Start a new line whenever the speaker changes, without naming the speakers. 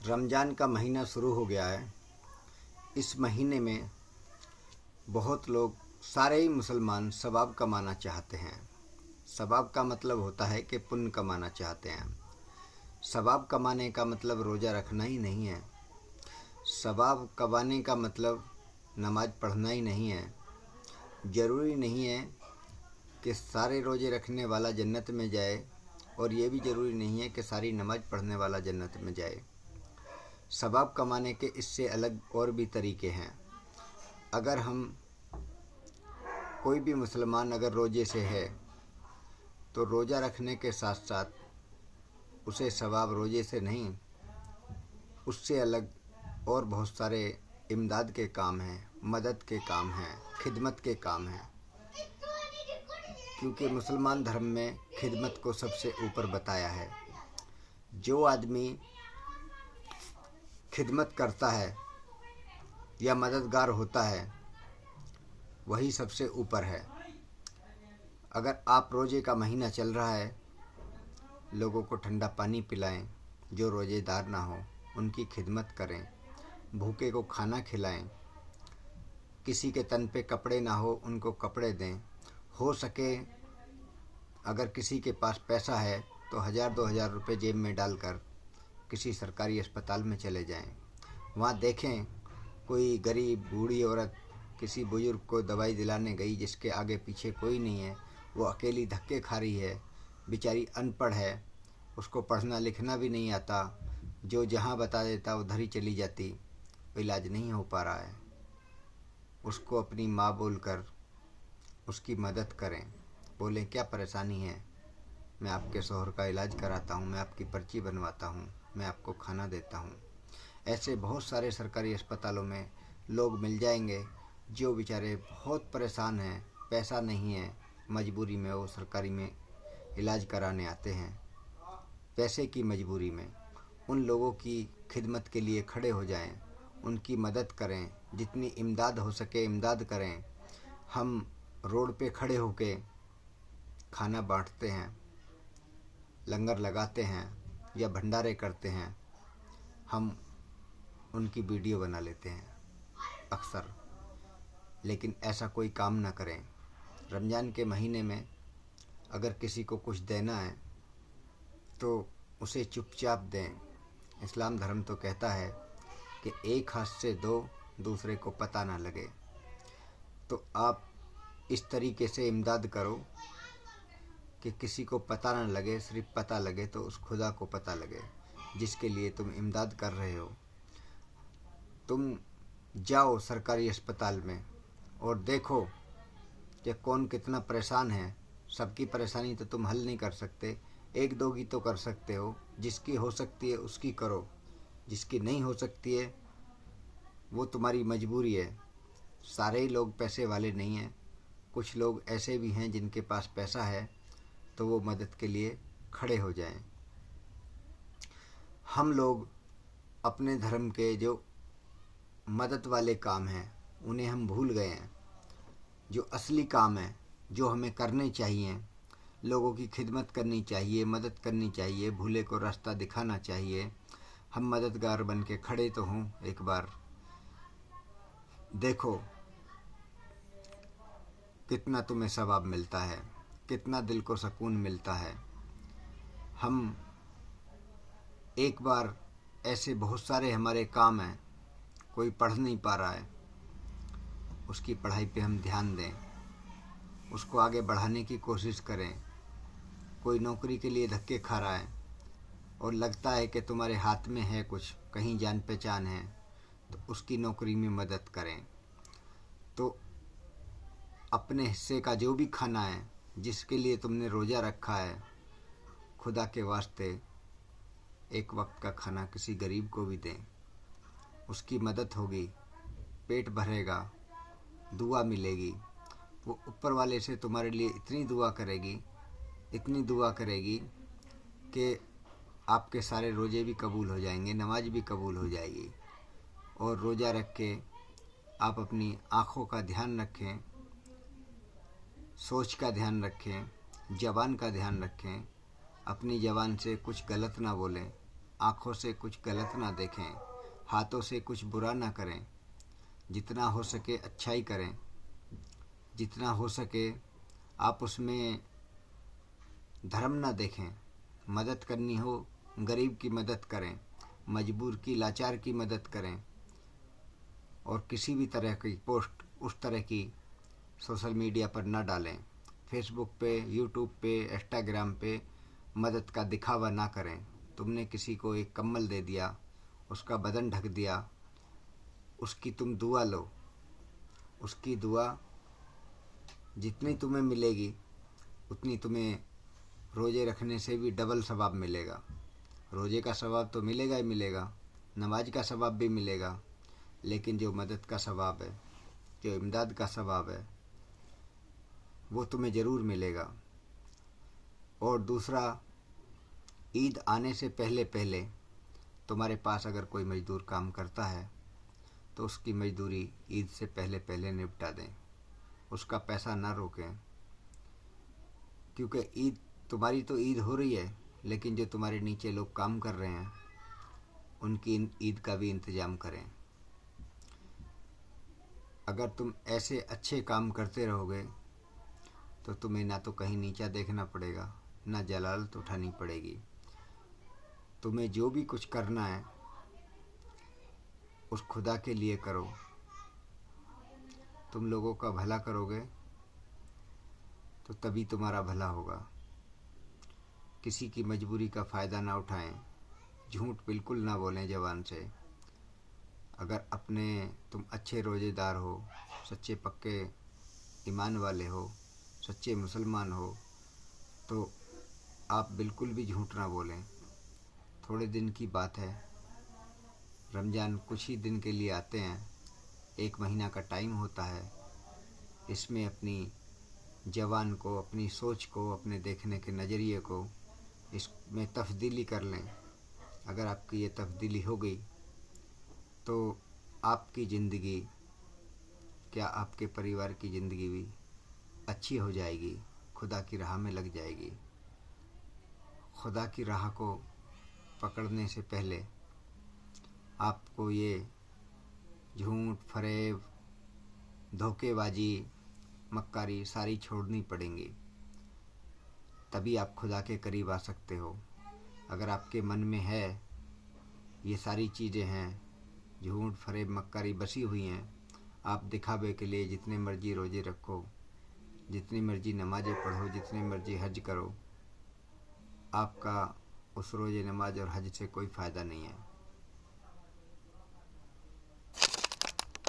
रमज़ान का महीना शुरू हो गया है। इस महीने में बहुत लोग, सारे ही मुसलमान सवाब कमाना चाहते हैं। सवाब का मतलब होता है कि पुण्य कमाना चाहते हैं। सवाब कमाने का मतलब रोज़ा रखना ही नहीं है। सवाब कमाने का मतलब नमाज पढ़ना ही नहीं है। ज़रूरी नहीं है कि सारे रोज़े रखने वाला जन्नत में जाए, और ये भी ज़रूरी नहीं है कि सारी नमाज पढ़ने वाला जन्नत में जाए। सवाब कमाने के इससे अलग और भी तरीके हैं। अगर हम कोई भी मुसलमान अगर रोज़े से है तो रोज़ा रखने के साथ साथ उसे सवाब रोज़े से नहीं, उससे अलग और बहुत सारे इमदाद के काम हैं, मदद के काम हैं, खिदमत के काम हैं। क्योंकि मुसलमान धर्म में खिदमत को सबसे ऊपर बताया है। जो आदमी खिदमत करता है या मददगार होता है वही सबसे ऊपर है। अगर आप रोज़े का महीना चल रहा है, लोगों को ठंडा पानी पिलाएं, जो रोज़ेदार ना हो उनकी खिदमत करें, भूखे को खाना खिलाएं, किसी के तन पे कपड़े ना हो उनको कपड़े दें। हो सके अगर किसी के पास पैसा है तो 1000-2000 रुपये जेब में डालकर किसी सरकारी अस्पताल में चले जाएं। वहाँ देखें कोई गरीब बूढ़ी औरत किसी बुजुर्ग को दवाई दिलाने गई जिसके आगे पीछे कोई नहीं है, वो अकेली धक्के खा रही है, बेचारी अनपढ़ है, उसको पढ़ना लिखना भी नहीं आता, जो जहाँ बता देता उधर ही चली जाती, इलाज नहीं हो पा रहा है, उसको अपनी माँ बोलकर उसकी मदद करें। बोलें क्या परेशानी है, मैं आपके शौहर का इलाज कराता हूँ, मैं आपकी पर्ची बनवाता हूँ, मैं आपको खाना देता हूँ। ऐसे बहुत सारे सरकारी अस्पतालों में लोग मिल जाएंगे जो बेचारे बहुत परेशान हैं, पैसा नहीं है, मजबूरी में वो सरकारी में इलाज कराने आते हैं। पैसे की मजबूरी में उन लोगों की खिदमत के लिए खड़े हो जाएं, उनकी मदद करें, जितनी इमदाद हो सके इमदाद करें। हम रोड पे खड़े होके खाना बांटते हैं, लंगर लगाते हैं या भंडारे करते हैं, हम उनकी वीडियो बना लेते हैं अक्सर, लेकिन ऐसा कोई काम ना करें। रमज़ान के महीने में अगर किसी को कुछ देना है तो उसे चुपचाप दें। इस्लाम धर्म तो कहता है कि एक हाथ से दो, दूसरे को पता ना लगे। तो आप इस तरीके से इमदाद करो कि किसी को पता ना लगे, सिर्फ पता लगे तो उस खुदा को पता लगे जिसके लिए तुम इमदाद कर रहे हो। तुम जाओ सरकारी अस्पताल में और देखो कि कौन कितना परेशान है। सबकी परेशानी तो तुम हल नहीं कर सकते, एक दो की तो कर सकते हो। जिसकी हो सकती है उसकी करो, जिसकी नहीं हो सकती है वो तुम्हारी मजबूरी है। सारे ही लोग पैसे वाले नहीं हैं, कुछ लोग ऐसे भी हैं जिनके पास पैसा है तो वो मदद के लिए खड़े हो जाएं। हम लोग अपने धर्म के जो मदद वाले काम हैं उन्हें हम भूल गए हैं। जो असली काम है, जो हमें करने चाहिए, लोगों की खिदमत करनी चाहिए, मदद करनी चाहिए, भूले को रास्ता दिखाना चाहिए, हम मददगार बन के खड़े तो हों। एक बार देखो कितना तुम्हें सवाब मिलता है, कितना दिल को सुकून मिलता है। हम एक बार, ऐसे बहुत सारे हमारे काम हैं, कोई पढ़ नहीं पा रहा है, उसकी पढ़ाई पे हम ध्यान दें, उसको आगे बढ़ाने की कोशिश करें। कोई नौकरी के लिए धक्के खा रहा है और लगता है कि तुम्हारे हाथ में है कुछ, कहीं जान पहचान है, तो उसकी नौकरी में मदद करें। तो अपने हिस्से का जो भी खाना है, जिसके लिए तुमने रोज़ा रखा है, खुदा के वास्ते एक वक्त का खाना किसी गरीब को भी दें। उसकी मदद होगी, पेट भरेगा, दुआ मिलेगी। वो ऊपर वाले से तुम्हारे लिए इतनी दुआ करेगी, इतनी दुआ करेगी कि आपके सारे रोज़े भी कबूल हो जाएंगे, नमाज भी कबूल हो जाएगी। और रोज़ा रख के आप अपनी आँखों का ध्यान रखें, सोच का ध्यान रखें, ज़बान का ध्यान रखें, अपनी ज़बान से कुछ गलत ना बोलें, आँखों से कुछ गलत ना देखें, हाथों से कुछ बुरा ना करें, जितना हो सके अच्छाई करें, जितना हो सके आप उसमें धर्म ना देखें। मदद करनी हो गरीब की मदद करें, मजबूर की लाचार की मदद करें। और किसी भी तरह की पोस्ट उस तरह की सोशल मीडिया पर न डालें। फेसबुक पे, यूट्यूब पे, इंस्टाग्राम पे मदद का दिखावा ना करें। तुमने किसी को एक कम्बल दे दिया, उसका बदन ढक दिया, उसकी तुम दुआ लो। उसकी दुआ जितनी तुम्हें मिलेगी उतनी तुम्हें रोज़े रखने से भी डबल सवाब मिलेगा। रोज़े का सवाब तो मिलेगा ही मिलेगा, नमाज का सवाब भी मिलेगा, लेकिन जो मदद का सवाब है, जो इमदाद का सवाब है, वो तुम्हें ज़रूर मिलेगा। और दूसरा, ईद आने से पहले पहले तुम्हारे पास अगर कोई मज़दूर काम करता है तो उसकी मज़दूरी ईद से पहले पहले निपटा दें, उसका पैसा ना रोकें। क्योंकि ईद तुम्हारी तो ईद हो रही है, लेकिन जो तुम्हारे नीचे लोग काम कर रहे हैं उनकी ईद का भी इंतज़ाम करें। अगर तुम ऐसे अच्छे काम करते रहोगे तो तुम्हें ना तो कहीं नीचा देखना पड़ेगा, ना जलालत उठानी पड़ेगी। तुम्हें जो भी कुछ करना है उस खुदा के लिए करो। तुम लोगों का भला करोगे तो तभी तुम्हारा भला होगा। किसी की मजबूरी का फ़ायदा ना उठाएं, झूठ बिल्कुल ना बोलें ज़बान से। अगर तुम अच्छे रोज़ेदार हो, सच्चे पक्के ईमान वाले हो, सच्चे मुसलमान हो, तो आप बिल्कुल भी झूठ ना बोलें। थोड़े दिन की बात है, रमज़ान कुछ ही दिन के लिए आते हैं, 1 महीना का टाइम होता है। इसमें अपनी ज़बान को, अपनी सोच को, अपने देखने के नज़रिए को इसमें तब्दीली कर लें। अगर आपकी ये तब्दीली हो गई तो आपकी ज़िंदगी, क्या आपके परिवार की ज़िंदगी भी अच्छी हो जाएगी, खुदा की राह में लग जाएगी। खुदा की राह को पकड़ने से पहले आपको ये झूठ, फरेब, धोखेबाजी, मक्कारी सारी छोड़नी पड़ेंगी, तभी आप खुदा के करीब आ सकते हो। अगर आपके मन में है ये सारी चीज़ें हैं, झूठ, फरेब, मक्कारी बसी हुई हैं, आप दिखावे के लिए जितने मर्जी रोज़े रखो, जितनी मर्जी नमाज़ें पढ़ो, जितनी मर्जी हज करो, आपका उस रोज़े, नमाज और हज से कोई फ़ायदा नहीं है।